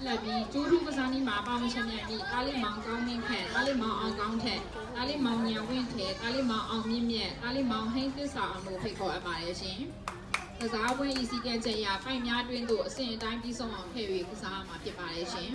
လက်ပြီးကျိုးထူးကစားနည်းမှာပေါင်းချက်မြန်ပြီးတားလေးမောင်ကောင်းမင်းခန့်တားလေးမောင်အောင်ကောင်းထက်တားလေးမောင်ညံဝင့်ထဲတားလေးမောင်အောင်မြင့်မြတ်တားလေးမောင်ဟိန်းသစ္စာအောင်တို့ဖိတ်ခေါ်အပ်ပါတယ်ရှင်ကစားပွဲဤစီကံချက်ရပိုင်များတွင်သို့အစဉ်အတိုင်းပြီးဆုံးအောင်ထည့်၍ကစားမှာဖြစ်ပါတယ်ရှင်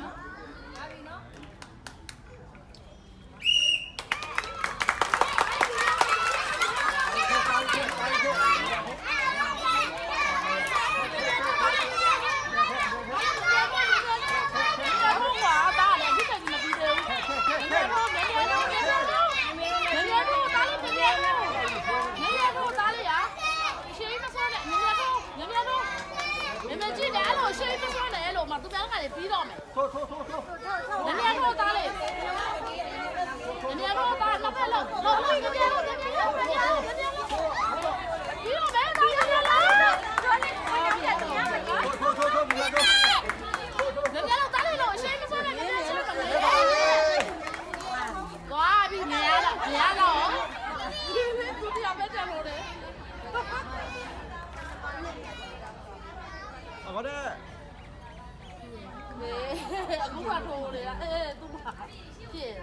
嘛，都不要看你逼到没？拖。人家给我打嘞，人家给我打，老板老，人家逼到没？打人家了，人家都打来了，谁不说呢？人家吃了什么？哇，比你呀了，不必要别这样的。好的。အခုကထိုးလေအဲ့တူပါပြည့်